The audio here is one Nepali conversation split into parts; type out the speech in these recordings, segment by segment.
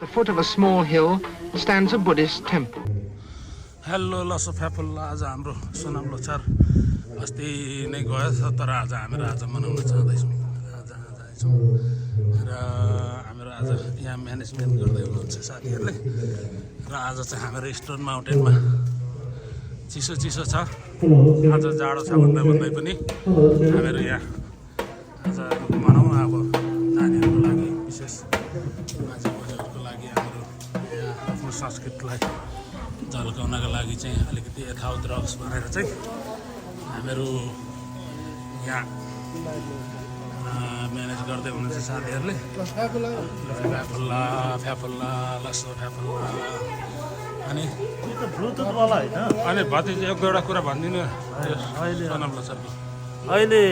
At the foot of a small hill stands a Buddhist temple. Hello लसो फ्याफुल्ला आज हाम्रो सोनाम लोछार अस्ति नै गयो तर आज हामीहरू आज मनाउन चाहँदैछौँ र हामीहरू आज यहाँ म्यानेजमेन्ट गर्दै हुनुहुन्छ साथीहरूले र आज चाहिँ हाम्रो स्टोन माउन्टेनमा चिसो छ आज जाडो छ भन्दै पनि हामीहरू यहाँ आज भनौँ अब नानीहरूको लागि विशेष मान्छेहरूको लागि हाम्रो यहाँ आफ्नो संस्कृतिलाई झल्काउनका लागि चाहिँ अलिकति यथावत रहोस् भनेर चाहिँ हामीहरू यहाँ म्यानेज गर्दै हुनुहुन्छ साथीहरूले फ्याफुल्ला लसो फ्याफुल्ला अनि भतिज एक दुईवटा कुरा भनिदिनु सोनाम लोछारको अहिले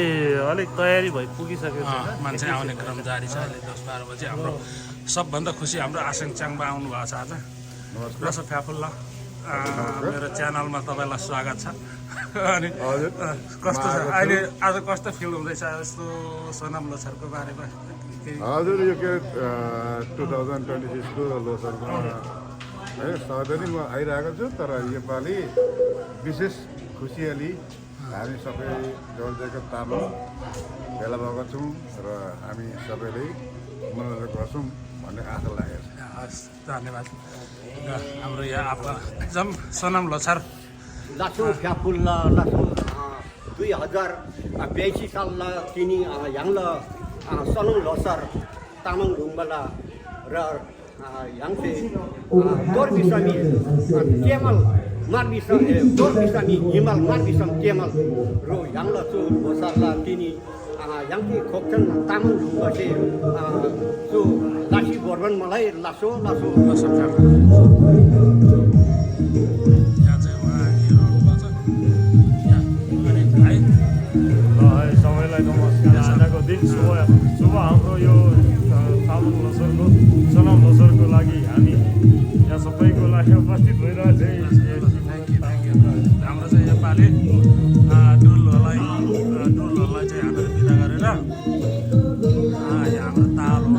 अलिक तयारी भइ पुगिसकेको छ मान्छे आउने क्रम जारी छ अहिले 10-12 बजे हाम्रो सबभन्दा खुसी हाम्रो आसेङ च्याङबा आउनु भएको छ आज लसो फ्याफुल्ला मेरो च्यानलमा तपाईँलाई स्वागत छ अनि कस्तो छ अहिले आज कस्तो फिल हुँदैछ यस्तो सोनाम लोछारको बारेमा हजुर यो के 2026 को लोछारमा है सधैँ नै म आइरहेको छु तर योपालि विशेष खुसियाली हामी सबै जलजयका तामाङ भेला भएको छौँ र हामी सबैले मनोरञ्जन गर्छौँ भन्ने आशा लागेको छ। हस् धन्यवाद र हाम्रो यहाँ अब एकदम सोनाम लोछार लासो फ्याफुल्ला लासो 2082 सालमा तिनी याङल सोनाम लोछार तामाङ ढुङ्गाला र याङसे दोर बिसामी केमल मार बिसम दोर बिसामी हिमाल मार बिसम केमल रो याङल सु लोछारला तिनी याङके खोक्छन् तामाङ ढुङ्गा से सु लासी बोर्बन मलाई लासो सबैलाई नमस्कार आजको दिन शुभ हाम्रो यो तामाङ लोछारको सोनाम लोछारको लागि हामी यहाँ सबैको लागि उपस्थित भइरहेको हाम्रो चाहिँ योपालि डुलहरूलाई चाहिँ हामीहरू बिदा गरेर यहाँ हाम्रो तालो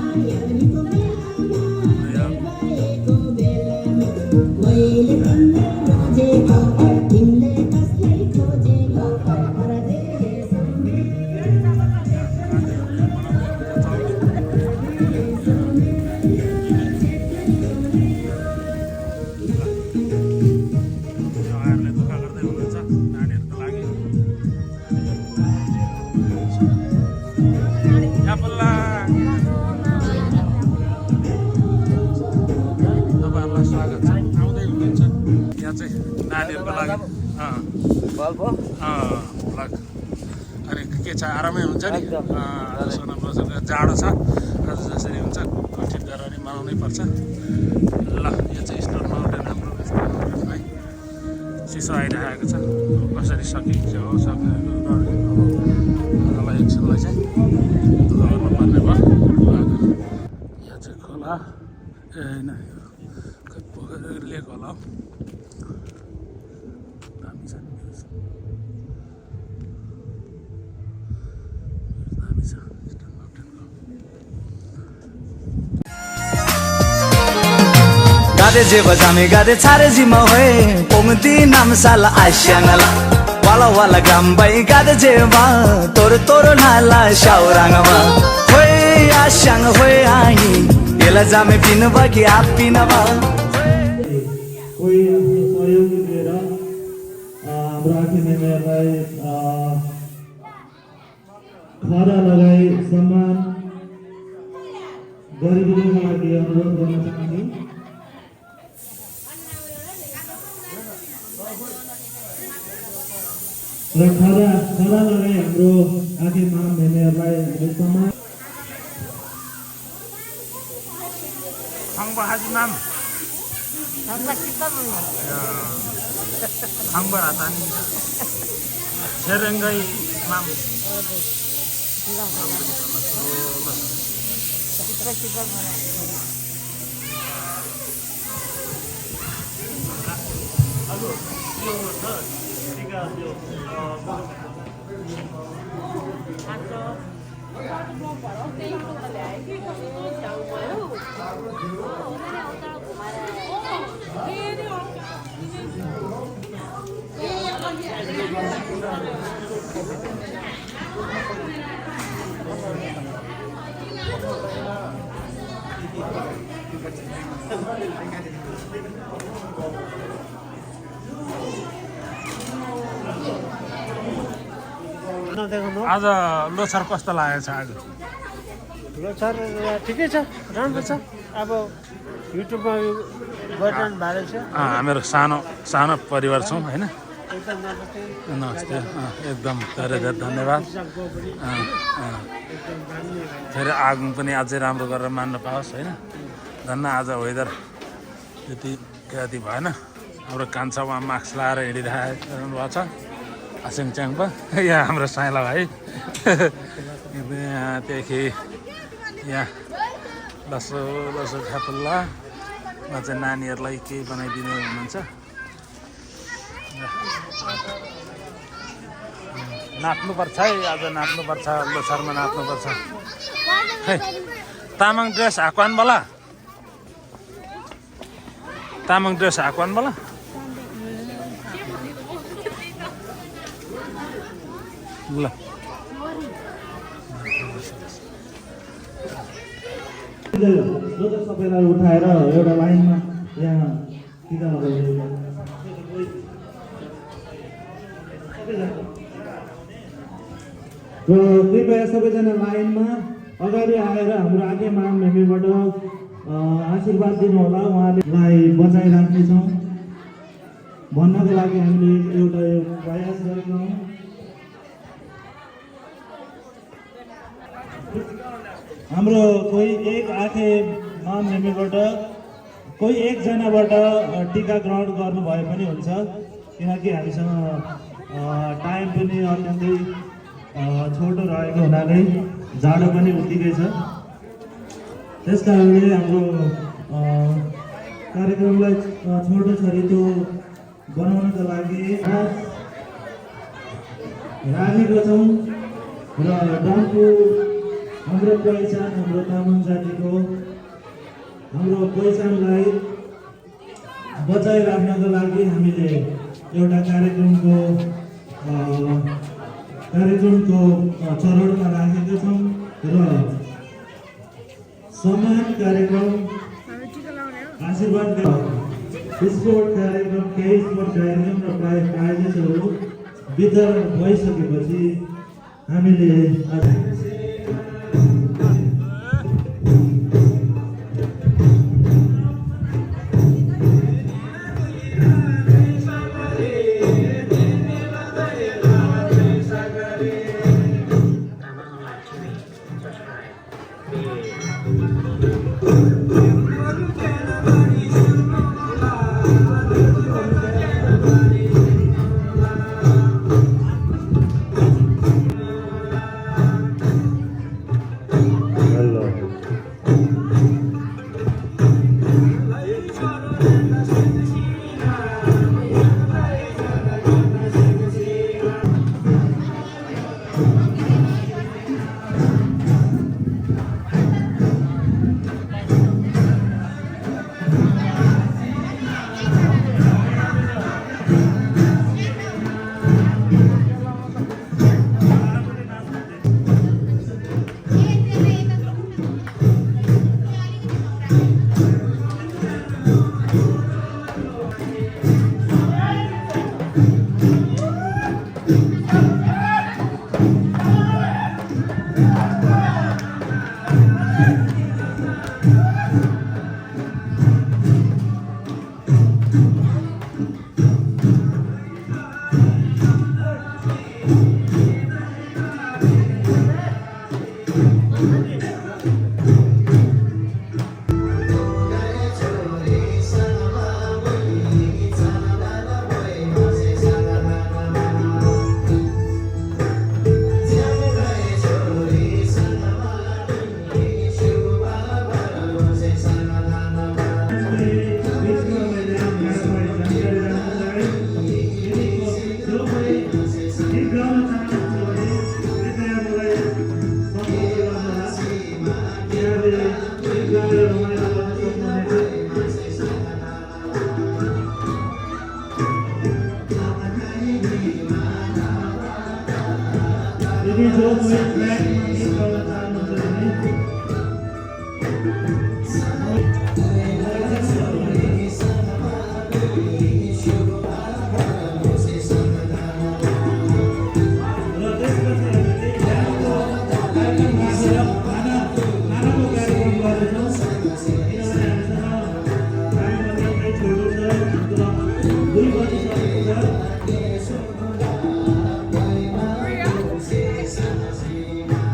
तपाईँहरूलाई स्वागत छ आउँदै हुनुहुन्छ यहाँ चाहिँ नानीहरूको लागि अनि के छ आरामै हुन्छ नि सोनाम लोछारको जाडो छ आज जसरी हुन्छ कठिन गरेर नि मनाउनै पर्छ ल यो चाहिँ स्टोन माउन्टेन हाम्रो है चिसो आइरहेको छ कसरी सकिन्छ हो सकेलाई एकछिनलाई चाहिँ गर्नुपर्ने भयो यहाँ चाहिँ खोला ए होइन पोखरी लेक होला दामी छ स्टोन माउन्टेनको गादे जे बजामे गादे छारे जिमा होए पोंगती नाम साला आश्यांगला वाला वाला गाम्बाई गादे जे बा तोर नाला शाउरांगवा होए आश्यांग होए आई एला जामे पिन बाकी आप पिनवा कोही आफ्नो सहयोग दिएर हाम्रो आखिरलाई खादा लगाई सम्मान गरिदिनुको लागि अनुरोध गर्न चाहन्छु। र खादा लगाई हाम्रो आखिरमा मेमेहरूलाई हामीले सम्मान खङ्बा हाजी नाम खङ्बा हातानी सेरेङ्गै नाम Hãy subscribe cho kênh Ghiền Mì Gõ để không bỏ lỡ những video hấp dẫn. आज लोछार कस्तो लागेको छ आज लोछार ठिकै छ राम्रो छ अब युट्युबमा गरिरहनु भएको छ हामीहरू सानो सानो परिवार छौँ होइन नमस्ते एकदम धेरै धेरै धन्यवाद फेरि आगो पनि अझै राम्रो गरेर मान्न पाओस् होइन धन्न आज वेदर त्यति ख्याति भएन हाम्रो कान्छा उहाँ मास्क लगाएर हिँडिरहनु भएको छ आसिङच्याङमा यहाँ हाम्रो साइला भाइ यहाँदेखि यहाँ लसो लसो खापुल्लामा चाहिँ नानीहरूलाई केही बनाइदिनु हुनुहुन्छ नाच्नुपर्छ है आज नाच्नुपर्छ लोछारमा नाच्नुपर्छ खै तामाङ ड्रेस हाक्वान बोला तामाङ ड्रेस हाक्वान बोला ल सबैलाई उठाएर एउटा लाइनमा यहाँ टिका लगाउने र कृपया सबैजना लाइनमा अगाडि आएर हाम्रो आगे माम मेमीबाट आशीर्वाद दिनु होला उहाँलाई बचाइराख्नेछौँ भन्नको लागि हामीले एउटा प्रयास गरेका हौँ हाम्रो कोही एक आखे माम मेमीबाट कोही एकजनाबाट टिका ग्रहण गर्नु भए पनि हुन्छ किनकि हामीसँग टाइम पनि अत्यन्तै छोटो रहेको हुनाले जाडो पनि उत्तिकै छ त्यस कारणले हाम्रो कार्यक्रमलाई छोटो छरितो बनाउनका लागि राखेका छौँ र डम्फु हाम्रो पहिचान हाम्रो तामाङ जातिको हाम्रो पहिचानलाई बचाइराख्नको लागि हामीले एउटा कार्यक्रमको चरणमा राखेका छौँ र समान कार्यक्रम आशीर्वाद स्पोर्ट कार्यक्रम केही स्पोर्ट कार्यक्रम र प्राइजेसहरू वितरण भइसकेपछि हामीले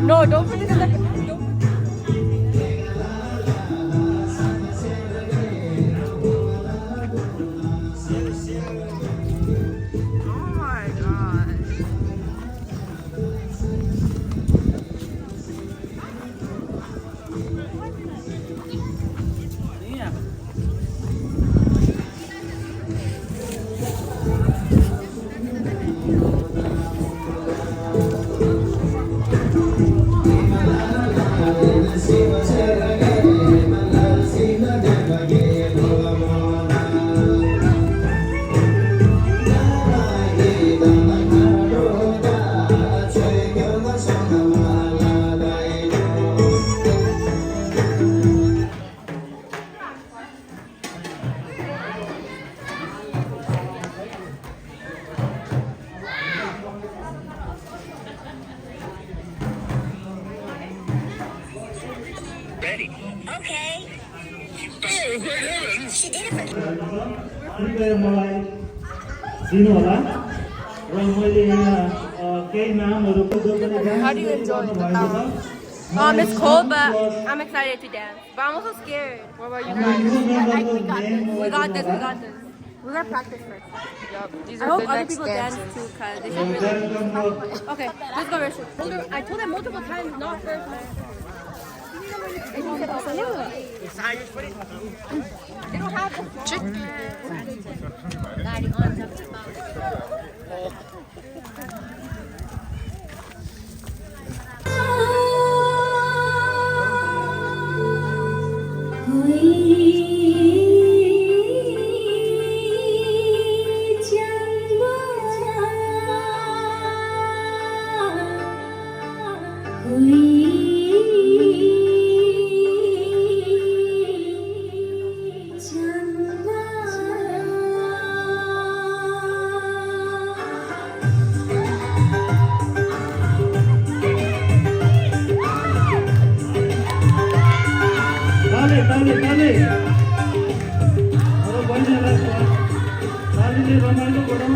No, don't put it in the. Oh my gosh. कृपया मलाई दिनुहोला र मैले यहाँ केही नामहरू जो पनि How do you enjoy the भएको छ It's cold, but I'm excited to dance. But I'm also scared. What about you guys? We got this. We got this. We gotta practice first. Yup. These are I hope other people dance too, cause they should really. Okay, let's go, Rachel. I told them multiple times, not first. They don't have chicken. ताली अरू बहिनीहरूलाई तालीले रमाइलो गरौँ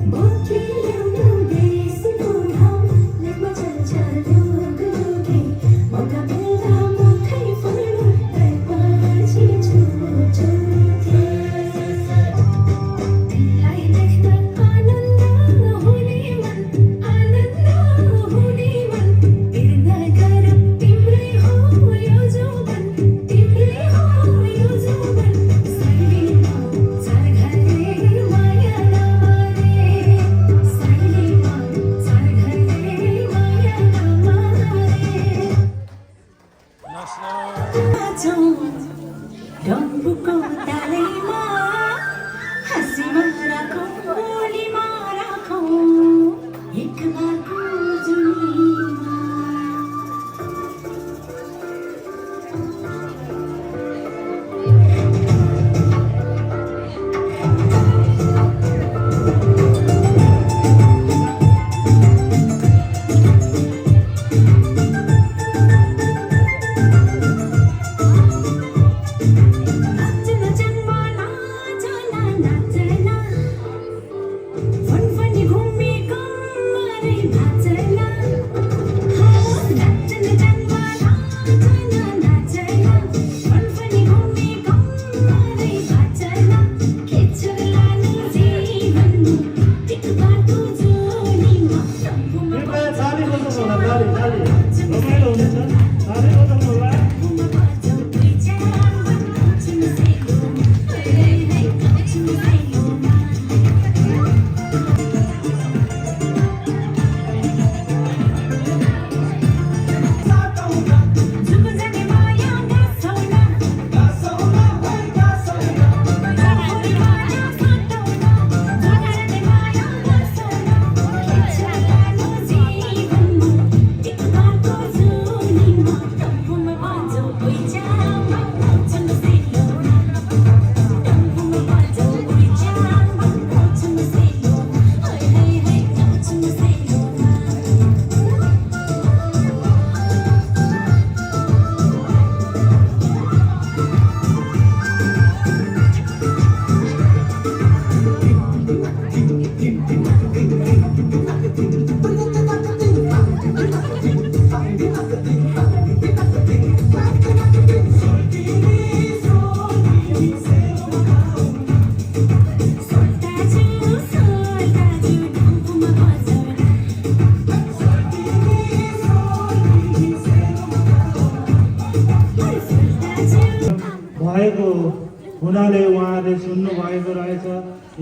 What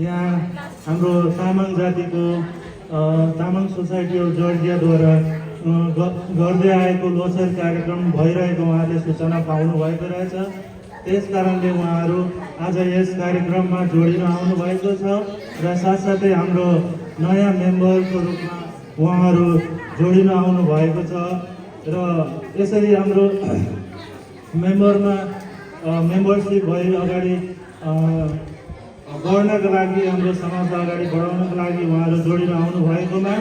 यहाँ हाम्रो तामाङ जातिको तामाङ सोसाइटी अफ जर्जियाद्वारा गर्दै आएको लोसर कार्यक्रम भइरहेको उहाँले सूचना पाउनु भएको रहेछ। त्यस कारणले उहाँहरू आज यस कार्यक्रममा जोडिन आउनुभएको छ र साथसाथै हाम्रो नयाँ मेम्बरको रूपमा उहाँहरू जोडिन आउनुभएको छ र यसरी हाम्रो मेम्बरसिप भई अगाडि बढ्नको लागि हाम्रो समाजलाई अगाडि बढाउनको लागि उहाँहरू जोडिन आउनुभएकोमा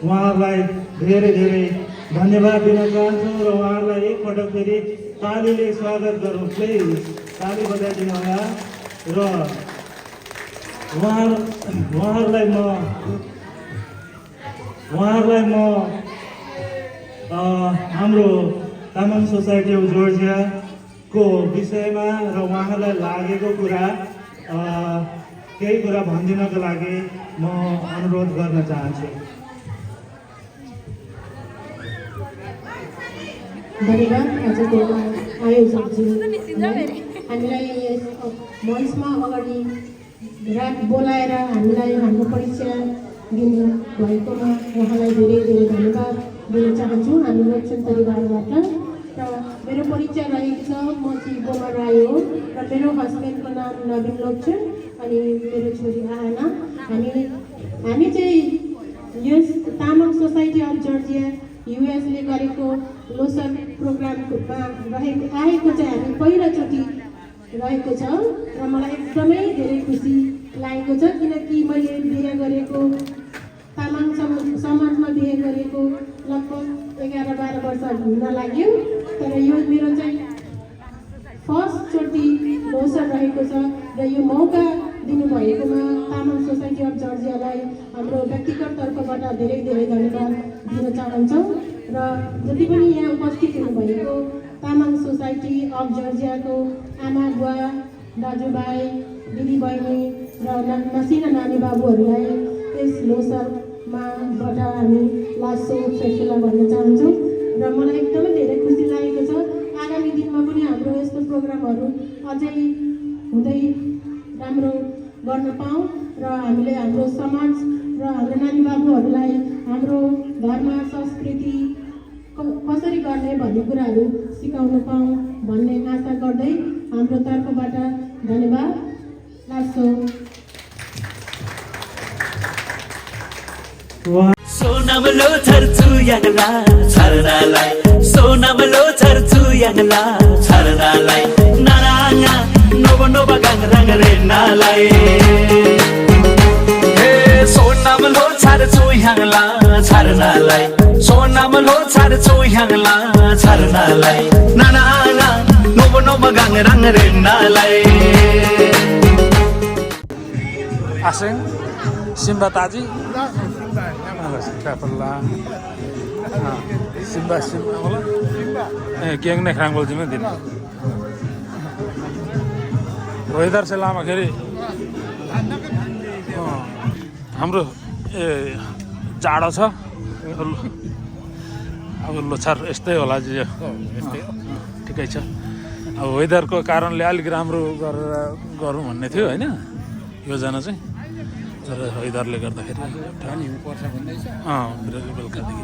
उहाँहरूलाई धेरै धेरै धन्यवाद दिन चाहन्छु र उहाँहरूलाई एकपटक फेरि तालीले स्वागत गरौँ। प्लिज ताली बजाइदिनु होला र उहाँहरूलाई म हाम्रो तामाङ सोसाइटी अफ जर्जियाको विषयमा र उहाँलाई लागेको कुरा केही कुरा भनिदिनको लागि म अनुरोध गर्न चाहन्छु। धन्यवाद आजको आयोजकज्यूलाई हामीलाई यस मञ्चमा अगाडि बोलाएर हामीलाई हाम्रो परिचय दिनुभएकोमा उहाँलाई धेरै धेरै धन्यवाद दिन चाहन्छु हामी लोचन परिवारबाट। र मेरो परिचय रहेको छ, म चाहिँ बोमा राई हो र मेरो हस्बेन्डको नाम नवीन लोचन अनि मेरो छोरी आना। हामी चाहिँ यस तामाङ सोसाइटी अफ जर्जिया युएसले गरेको लोसर प्रोग्राममा आएको चाहिँ हामी पहिलोचोटि रहेको छ र मलाई एकदमै धेरै खुसी लागेको छ किनकि मैले बिहे गरेको तामाङ समाजमा बिहे गरेको लगभग 11-12 वर्ष हुन लाग्यो, तर यो मेरो चाहिँ फर्स्टचोटि लोसर रहेको छ र यो मौका दिनुभएकोमा तामाङ सोसाइटी अफ जर्जियालाई हाम्रो व्यक्तिगत तर्फबाट धेरै धेरै धन्यवाद दिन चाहन्छौँ र जति पनि यहाँ उपस्थित हुनुभएको तामाङ सोसाइटी अफ जर्जियाको आमा बुवा दाजुभाइ दिदीबहिनी र मसिना नानी बाबुहरूलाई यस लोसरमाबाट हामी लासो फेस्टिभल भन्न चाहन्छौँ र मलाई एकदमै धेरै खुसी लागेको छ। आगामी दिनमा पनि हाम्रो यस्तो प्रोग्रामहरू अझै हुँदै राम्रो गर्न पाऊँ र हामीले हाम्रो समाज र हाम्रो नानी बाबुहरूलाई हाम्रो धर्म संस्कृति कसरी गर्ने भन्ने कुराहरू सिकाउन पाऊँ भन्ने आशा गर्दै हाम्रो तर्फबाट धन्यवाद। लासो सोनामलो छर्छु यागला छर्नालाई सोनामलो छर्छु यागला छर्नालाई नाराङा नोबा गाङ रङ रेनालाई हे सोनामलो छर्छु यागला छर्नालाई सोनामलो छर्छु यागला छर्नालाई नाराङा नोबा गाङ रङ रेनालाई आसेङ सिम्बा ताजी सिम्बा होला ग्याङ नै खाङबोल्छौँ दिन वेदर चाहिँ लामाखेरि हाम्रो जाडो छ अब लोछार यस्तै होला ठिकै छ। अब वेदरको कारणले अलिक राम्रो गरेर गरौँ भन्ने थियो होइन योजना चाहिँ, तर वेदरले गर्दाखेरि बेलुकादेखि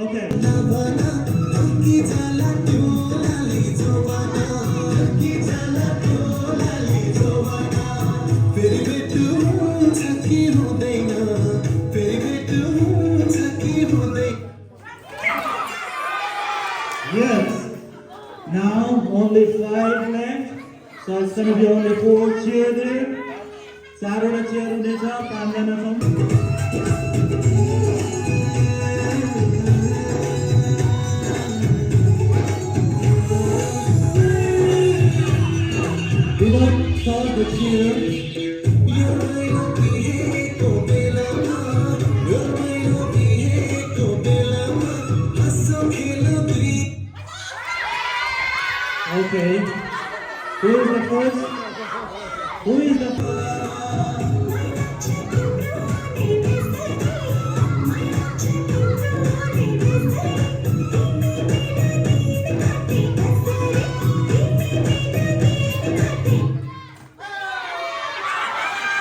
Okay. gonna be only 4 chairs there. 4वटा चेयर हुनेछ, 5 जना छौँ। Without all the cheers, okay, who is the first? Who is the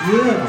Yes.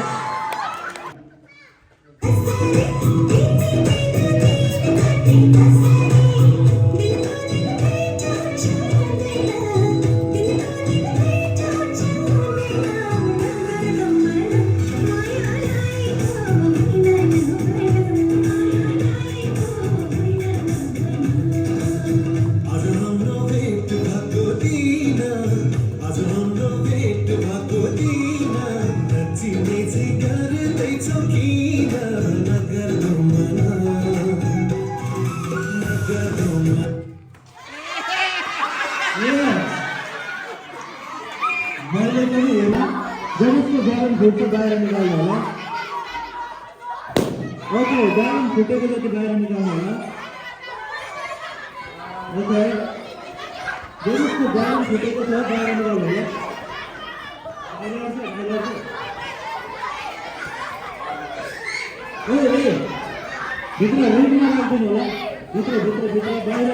मैले पनि हेर्नु जसको ब्यालेन्स फुट्यो बाहिर निकाल्नु होला। ओके, ब्यालेन्स फुटेको जति बाहिर निकाल्नु होला। ओके, जसको ब्यालेन्स फुटेको छ बाहिर निकाल्नु होला। भित्र रुममा राख्दिनु होला। भित्र बाहिर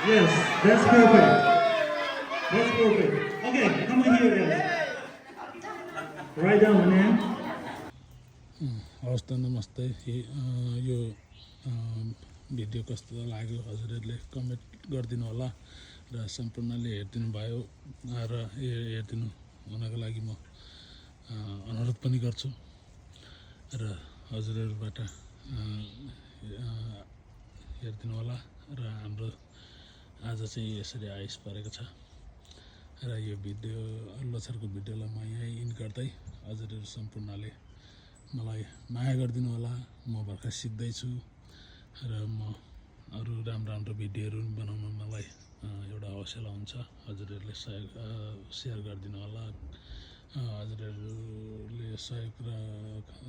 Yes, that's perfect. That's perfect. Okay, come on here guys. Write down the name. हवस् त नमस्ते। यो भिडियो कस्तो लाग्यो हजुरहरूले कमेन्ट गरिदिनु होला र सम्पूर्णले हेरिदिनु भयो र हेरिदिनु हुनको लागि म अनुरोध पनि गर्छु र हजुरहरूबाट हेरिदिनु होला र हाम्रो आज चाहिँ यसरी आइस परेको छ र यो भिडियो लोछारको भिडियोलाई म यहीँ इन्ड गर्दै हजुरहरू सम्पूर्णले मलाई माया गरिदिनु होला। म भर्खर सिक्दैछु र म अरू राम्रो भिडियोहरू बनाउन मलाई एउटा हौसला हुन्छ। हजुरहरूले सेयर गरिदिनु होला। हजुरहरूले सहयोग र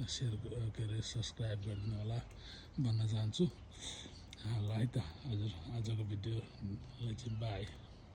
सेयर के अरे सब्सक्राइब गरिदिनु होला भन्न चाहन्छु। ल है त हजुर, आजको भिडियोलाई चाहिँ बाई।